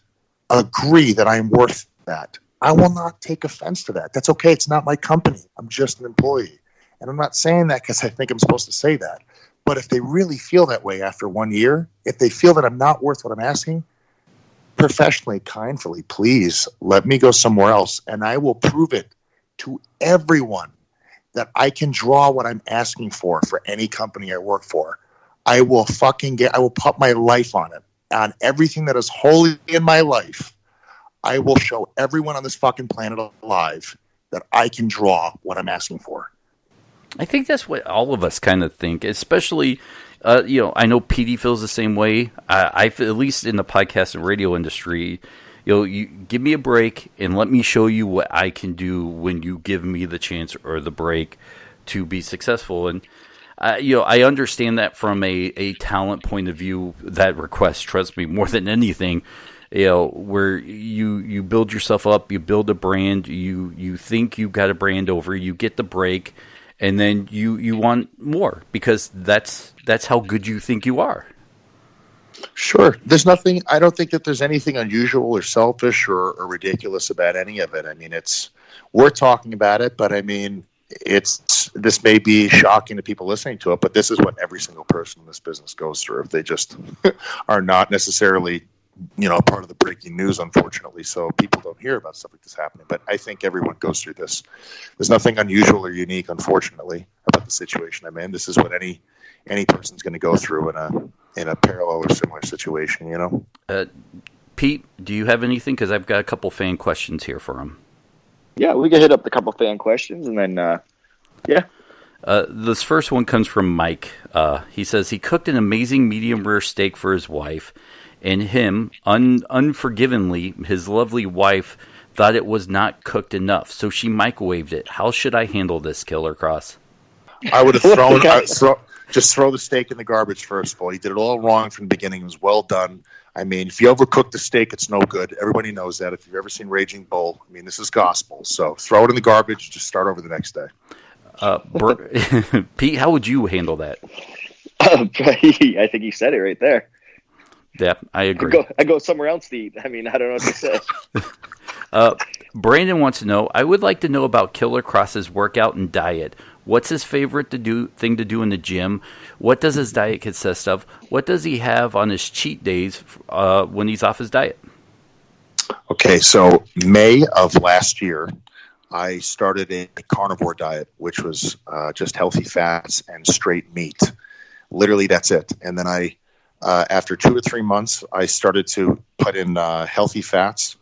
agree that I'm worth that. I will not take offense to that. That's okay. It's not my company. I'm just an employee. And I'm not saying that because I think I'm supposed to say that. But if they really feel that way after 1 year, if they feel that I'm not worth what I'm asking, professionally, kindly, please let me go somewhere else, and I will prove it to everyone that I can draw what I'm asking for any company I work for. I will put my life on it, on everything that is holy in my life. I will show everyone on this fucking planet alive that I can draw what I'm asking for. I think that's what all of us kind of think, especially, I know PD feels the same way. I at least in the podcast and radio industry, you give me a break and let me show you what I can do when you give me the chance or the break to be successful. And, I understand that from a talent point of view, that request, trust me, more than anything, where you build yourself up, you build a brand, you think you've got a brand over, you get the break, and then you want more, because that's how good you think you are. Sure. There's nothing, I don't think that there's anything unusual or selfish or ridiculous about any of it. I mean, we're talking about it, but I mean, this may be shocking to people listening to it, but this is what every single person in this business goes through. If they just are not necessarily, part of the breaking news, unfortunately. So people don't hear about stuff like this happening, but I think everyone goes through this. There's nothing unusual or unique, unfortunately, about the situation I'm in. This is what any person's going to go through in a parallel or similar situation, Pete, do you have anything? Because I've got a couple fan questions here for him. Yeah, we can hit up a couple fan questions, and then, yeah. This first one comes from Mike. He says he cooked an amazing medium rare steak for his wife, and him, unforgivingly, his lovely wife, thought it was not cooked enough, so she microwaved it. How should I handle this, Killer Kross? I would have just throw the steak in the garbage first of all. You did it all wrong from the beginning. It was well done. I mean, if you overcook the steak, it's no good. Everybody knows that. If you've ever seen Raging Bull, I mean, this is gospel. So throw it in the garbage. Just start over the next day. Pete, how would you handle that? I think he said it right there. Yeah, I agree. I go somewhere else to eat. I mean, I don't know what to say. Brandon wants to know, I would like to know about Killer Kross's workout and diet. What's his favorite thing to do in the gym? What does his diet consist of? What does he have on his cheat days when he's off his diet? Okay, so May of last year, I started a carnivore diet, which was just healthy fats and straight meat. Literally, that's it. And then after 2 or 3 months, I started to put in healthy fats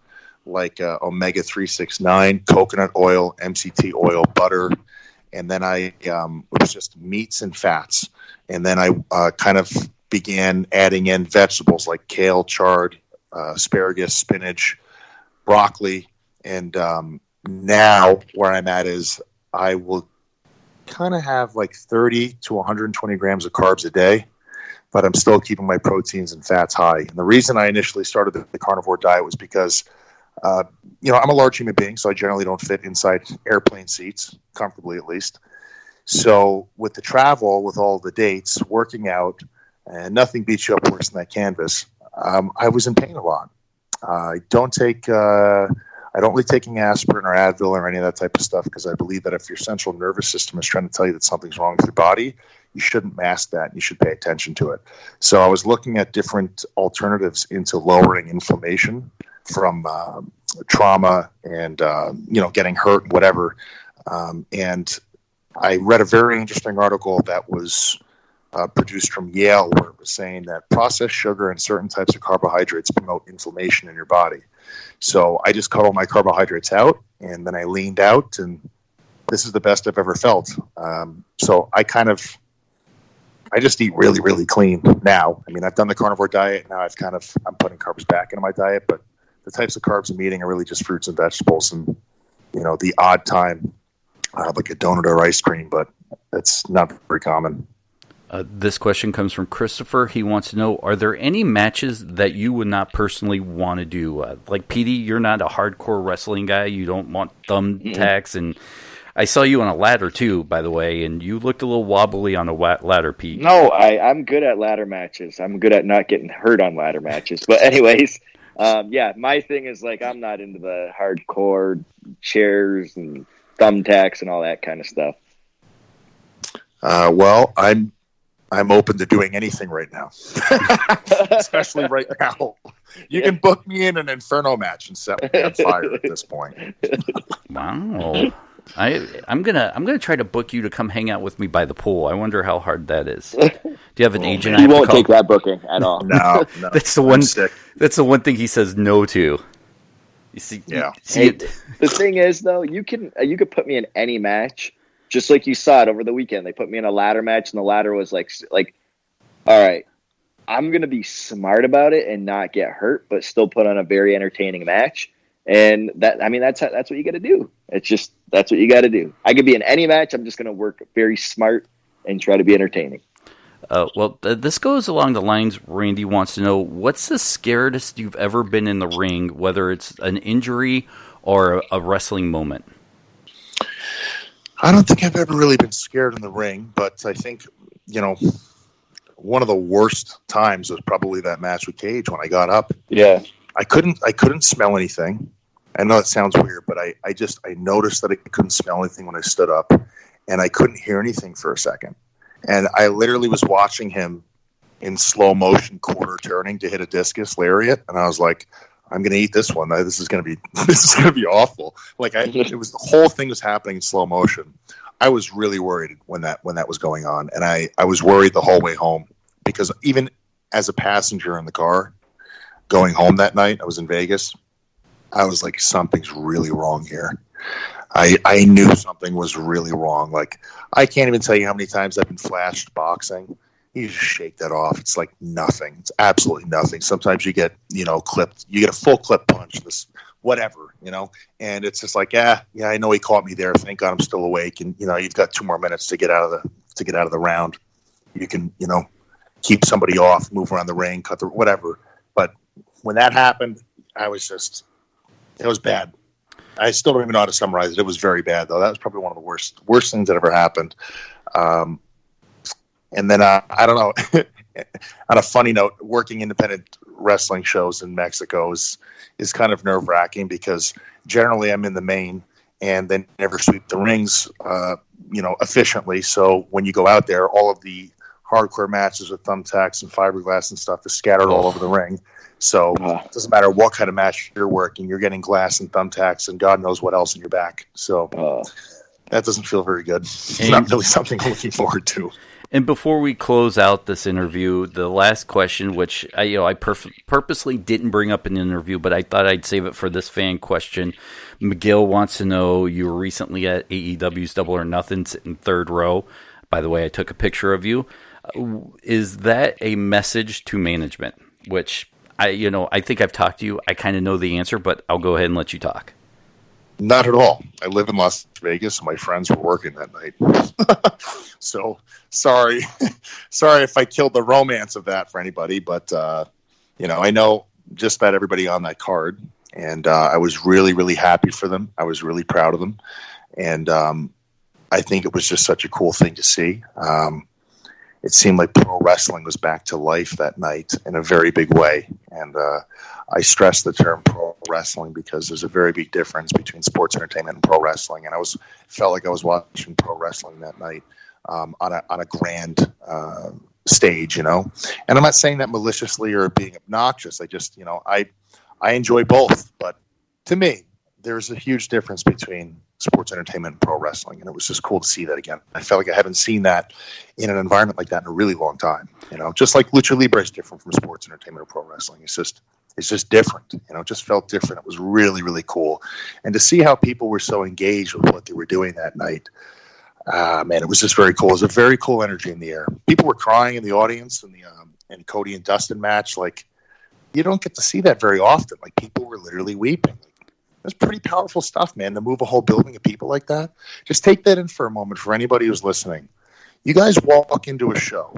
like omega-369, coconut oil, MCT oil, butter. And then it was just meats and fats. And then I kind of began adding in vegetables like kale, chard, asparagus, spinach, broccoli. And now where I'm at is I will kind of have like 30 to 120 grams of carbs a day, but I'm still keeping my proteins and fats high. And the reason I initially started the carnivore diet was because I'm a large human being, so I generally don't fit inside airplane seats, comfortably at least. So with the travel, with all the dates, working out, and nothing beats you up worse than that canvas, I was in pain a lot. I don't like taking aspirin or Advil or any of that type of stuff because I believe that if your central nervous system is trying to tell you that something's wrong with your body, you shouldn't mask that. You should pay attention to it. So I was looking at different alternatives into lowering inflammation from trauma and getting hurt, whatever. And I read a very interesting article that was produced from Yale where it was saying that processed sugar and certain types of carbohydrates promote inflammation in your body. So I just cut all my carbohydrates out, and then I leaned out, and this is the best I've ever felt. So I just eat really, really clean now. I mean, I've done the carnivore diet. Now I'm putting carbs back into my diet, but the types of carbs I'm eating are really just fruits and vegetables and, the odd time, like a donut or ice cream, but it's not very common. This question comes from Christopher. He wants to know, are there any matches that you would not personally want to do? Like, Petey, you're not a hardcore wrestling guy. You don't want thumbtacks. And I saw you on a ladder, too, by the way, and you looked a little wobbly on a ladder, Pete. No, I'm good at ladder matches. I'm good at not getting hurt on ladder matches. But anyways, my thing is, like, I'm not into the hardcore chairs and thumbtacks and all that kind of stuff. Well, I'm open to doing anything right now, especially right now. You can book me in an Inferno match and set me on fire at this point. Wow. I'm gonna try to book you to come hang out with me by the pool. I wonder how hard that is. Do you have an agent? He won't take that booking at all. No. That's the one. That's the one thing he says no to. You see, yeah. The thing is, though, you could put me in any match. Just like you saw it over the weekend, they put me in a ladder match, and the ladder was like, all right, I'm gonna be smart about it and not get hurt, but still put on a very entertaining match. And that's what you got to do. It's just that's what you got to do. I could be in any match. I'm just gonna work very smart and try to be entertaining. This goes along the lines. Randy wants to know, what's the scariest you've ever been in the ring, whether it's an injury or a wrestling moment? I don't think I've ever really been scared in the ring, but I think, one of the worst times was probably that match with Cage when I got up. Yeah. I couldn't smell anything. I know it sounds weird, but I noticed that I couldn't smell anything when I stood up, and I couldn't hear anything for a second. And I literally was watching him in slow motion, quarter turning to hit a discus lariat, and I was like, I'm going to eat this one. This is going to be awful. Like it was the whole thing was happening in slow motion. I was really worried when that was going on, and I was worried the whole way home, because even as a passenger in the car going home that night, I was in Vegas. I was like, something's really wrong here. I knew something was really wrong. Like, I can't even tell you how many times I've been flashed boxing. You just shake that off. It's like nothing. It's absolutely nothing. Sometimes you get, clipped. You get a full clip punch, this whatever, and it's just like, yeah, I know he caught me there. Thank God I'm still awake. And, you've got 2 more minutes to get out of the round. You can, keep somebody off, move around the ring, cut the whatever. But when that happened, it was bad. I still don't even know how to summarize it. It was very bad, though. That was probably one of the worst things that ever happened. And then I don't know. On a funny note, working independent wrestling shows in Mexico is kind of nerve wracking, because generally I'm in the main and then never sweep the rings, efficiently. So when you go out there, all of the hardcore matches with thumbtacks and fiberglass and stuff is scattered all over the ring. So it doesn't matter what kind of match you're working, you're getting glass and thumbtacks and God knows what else in your back. So that doesn't feel very good. It's not really something I'm looking forward to. And before we close out this interview, the last question, which I purposely didn't bring up in the interview, but I thought I'd save it for this fan question. McGill wants to know, you were recently at AEW's Double or Nothing, sitting third row. By the way, I took a picture of you. Is that a message to management? Which I think I've talked to you. I kind of know the answer, but I'll go ahead and let you talk. Not at all. I live in Las Vegas, and my friends were working that night. So sorry if I killed the romance of that for anybody, but I know just about everybody on that card, and I was really, really happy for them. I was really proud of them, and I think it was just such a cool thing to see. It seemed like pro wrestling was back to life that night in a very big way. And I stress the term pro wrestling because there's a very big difference between sports entertainment and pro wrestling. And felt like I was watching pro wrestling that night on a grand stage, And I'm not saying that maliciously or being obnoxious. I just, I enjoy both. But to me, there's a huge difference between sports entertainment and pro wrestling, and it was just cool to see that again. I felt like I haven't seen that in an environment like that in a really long time. Just like Lucha Libre is different from sports entertainment or pro wrestling. It's just different. It just felt different. It was really, really cool, and to see how people were so engaged with what they were doing that night, man, it was just very cool. It was a very cool energy in the air. People were crying in the audience in the and Cody and Dustin match. Like, you don't get to see that very often. Like, people were literally weeping. That's pretty powerful stuff, man, to move a whole building of people like that. Just take that in for a moment for anybody who's listening. You guys walk into a show,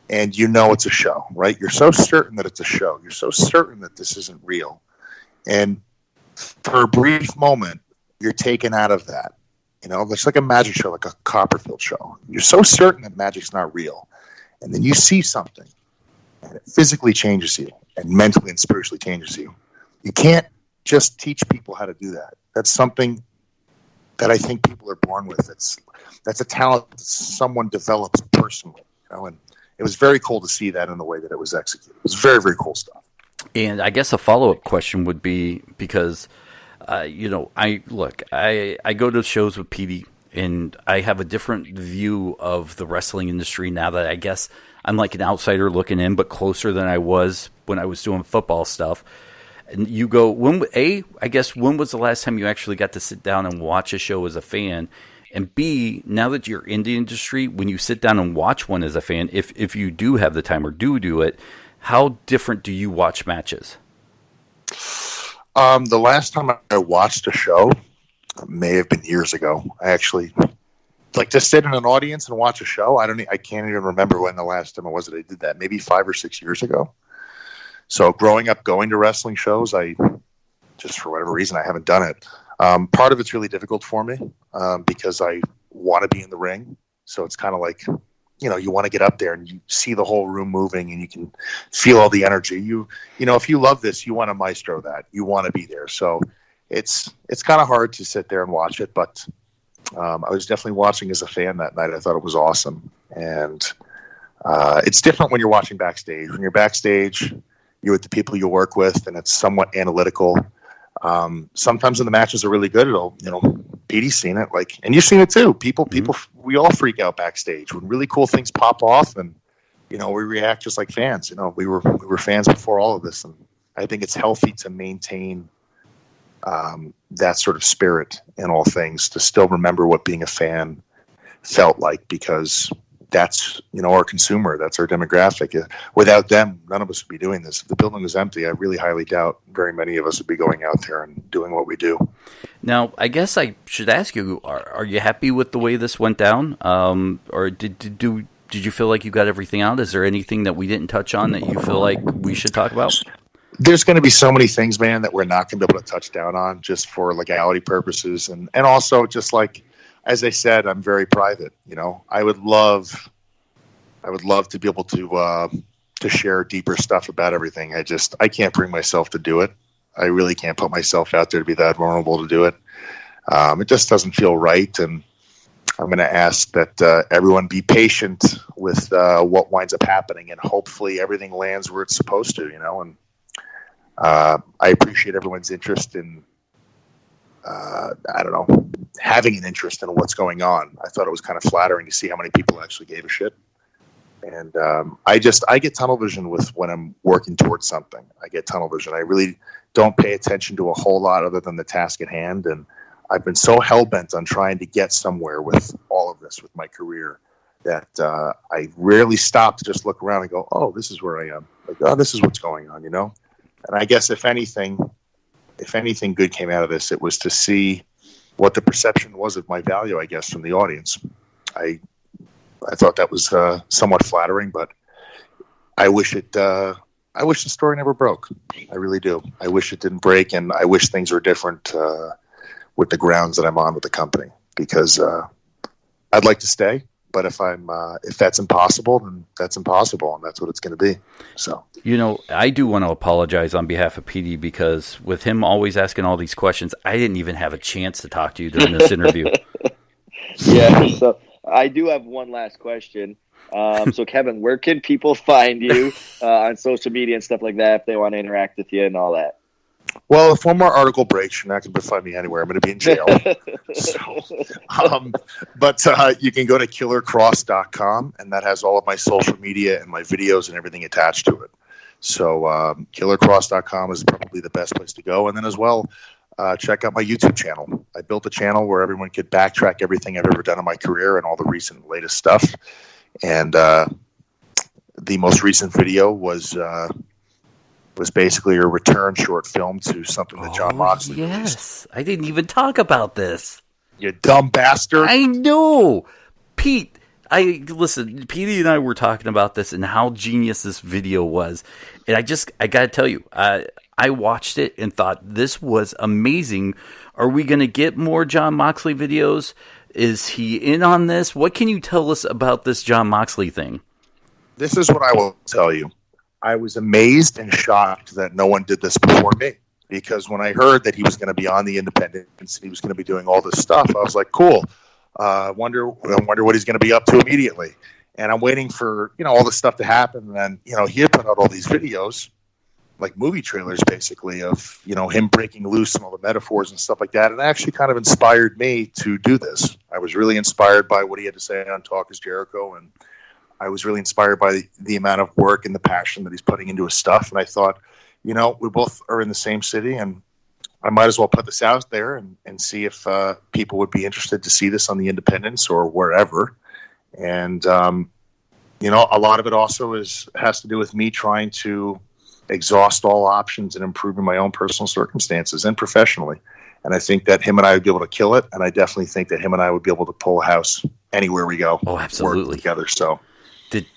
and it's a show, right? You're so certain that it's a show. You're so certain that this isn't real. And for a brief moment, you're taken out of that. It's like a magic show, like a Copperfield show. You're so certain that magic's not real. And then you see something, and it physically changes you, and mentally and spiritually changes you. You can't just teach people how to do that. That's something that I think people are born with. That's a talent that someone develops personally, and it was very cool to see that in the way that it was executed. It was very, very cool stuff. And I guess a follow-up question would be, because I go to shows with PD, and I have a different view of the wrestling industry now that I guess I'm like an outsider looking in, but closer than I was when I was doing football stuff. And you go, when was the last time you actually got to sit down and watch a show as a fan? And B, now that you're in the industry, when you sit down and watch one as a fan, if you do have the time or do it, how different do you watch matches? The last time I watched a show may have been years ago. I actually to sit in an audience and watch a show. I can't even remember when the last time it was that I did that. Maybe 5 or 6 years ago. So growing up, going to wrestling shows, I just for whatever reason I haven't done it. Part of it's really difficult for me because I want to be in the ring. So it's kind of like you want to get up there and you see the whole room moving and you can feel all the energy. If you love this, you want to maestro that. You want to be there. So it's kind of hard to sit there and watch it, but I was definitely watching as a fan that night. I thought it was awesome. And it's different when you're watching backstage. When you're backstage, you're with the people you work with, and it's somewhat analytical. Sometimes when the matches are really good, Petey's seen it, and you've seen it too. People, we all freak out backstage when really cool things pop off, and we react just like fans. We were fans before all of this, and I think it's healthy to maintain that sort of spirit in all things, to still remember what being a fan felt like, because that's our consumer, that's our demographic. Without them, none of us would be doing this. If the building was empty, I really highly doubt very many of us would be going out there and doing what we do. Now, I guess I should ask you: Are you happy with the way this went down, or did you feel like you got everything out? Is there anything that we didn't touch on that you feel like we should talk about? There's going to be so many things, man, that we're not going to be able to touch down on just for legality purposes, and also just like. As I said, I'm very private. I would love to be able to share deeper stuff about everything. I can't bring myself to do it. I really can't put myself out there to be that vulnerable to do it. It just doesn't feel right. And I'm going to ask that everyone be patient with what winds up happening, and hopefully everything lands where it's supposed to. And I appreciate everyone's interest in. Having an interest in what's going on. I thought it was kind of flattering to see how many people actually gave a shit. And I get tunnel vision when I'm working towards something. I get tunnel vision. I really don't pay attention to a whole lot other than the task at hand. And I've been so hell-bent on trying to get somewhere with all of this, with my career, that I rarely stop to just look around and go, oh, this is where I am. This is what's going on, And I guess if anything good came out of this, it was to see what the perception was of my value, I guess, from the audience. I thought that was somewhat flattering, but I wish the story never broke. I really do. I wish it didn't break, and I wish things were different with the grounds that I'm on with the company, because I'd like to stay. But if that's impossible, then that's impossible, and that's what it's going to be. So, I do want to apologize on behalf of PD, because with him always asking all these questions, I didn't even have a chance to talk to you during this interview. Yeah, so I do have one last question. So, Kevin, where can people find you on social media and stuff like that if they want to interact with you and all that? Well, if one more article breaks, you're not going to find me anywhere. I'm going to be in jail. But you can go to killerkross.com, and that has all of my social media and my videos and everything attached to it. So killerkross.com is probably the best place to go. And then as well, check out my YouTube channel. I built a channel where everyone could backtrack everything I've ever done in my career and all the recent latest stuff. And the most recent video was basically a return short film to something that John Moxley released. Yes, I didn't even talk about this. You dumb bastard. I know. Pete, listen, Petey and I were talking about this and how genius this video was. And I got to tell you, I watched it and thought this was amazing. Are we going to get more John Moxley videos? Is he in on this? What can you tell us about this John Moxley thing? This is what I will tell you. I was amazed and shocked that no one did this before me, because when I heard that he was going to be on the Independents and he was going to be doing all this stuff, I was like, cool. I wonder what he's going to be up to immediately. And I'm waiting for, all this stuff to happen. And then, he had put out all these videos, like movie trailers, basically, of, him breaking loose and all the metaphors and stuff like that. And it actually kind of inspired me to do this. I was really inspired by what he had to say on Talk is Jericho, and I was really inspired by the amount of work and the passion that he's putting into his stuff. And I thought, we both are in the same city, and I might as well put this out there and see if people would be interested to see this on the Independents or wherever. And, a lot of it also has to do with me trying to exhaust all options and improving my own personal circumstances and professionally. And I think that him and I would be able to kill it. And I definitely think that him and I would be able to pull a house anywhere we go. Oh, absolutely. Work together. So.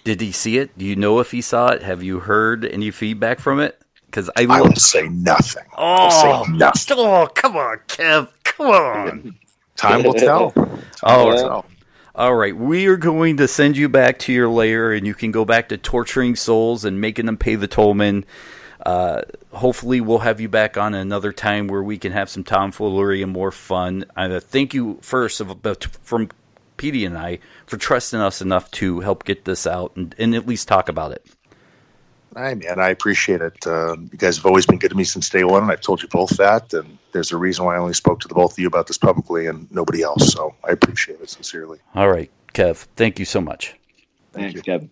Did he see it? Do you know if he saw it? Have you heard any feedback from it? Because I will say nothing. Oh, come on, Kev. Come on. Time will tell. Tell. All right, we are going to send you back to your lair, and you can go back to torturing souls and making them pay the tollman. Hopefully, we'll have you back on another time where we can have some tomfoolery and more fun. Thank you first from Petey and I for trusting us enough to help get this out and at least talk about it. Hi, man. I appreciate it. You guys have always been good to me since day one, and I've told you both that. And there's a reason why I only spoke to the both of you about this publicly and nobody else. So I appreciate it sincerely. All right, Kev. Thank you so much. Thanks, Kevin.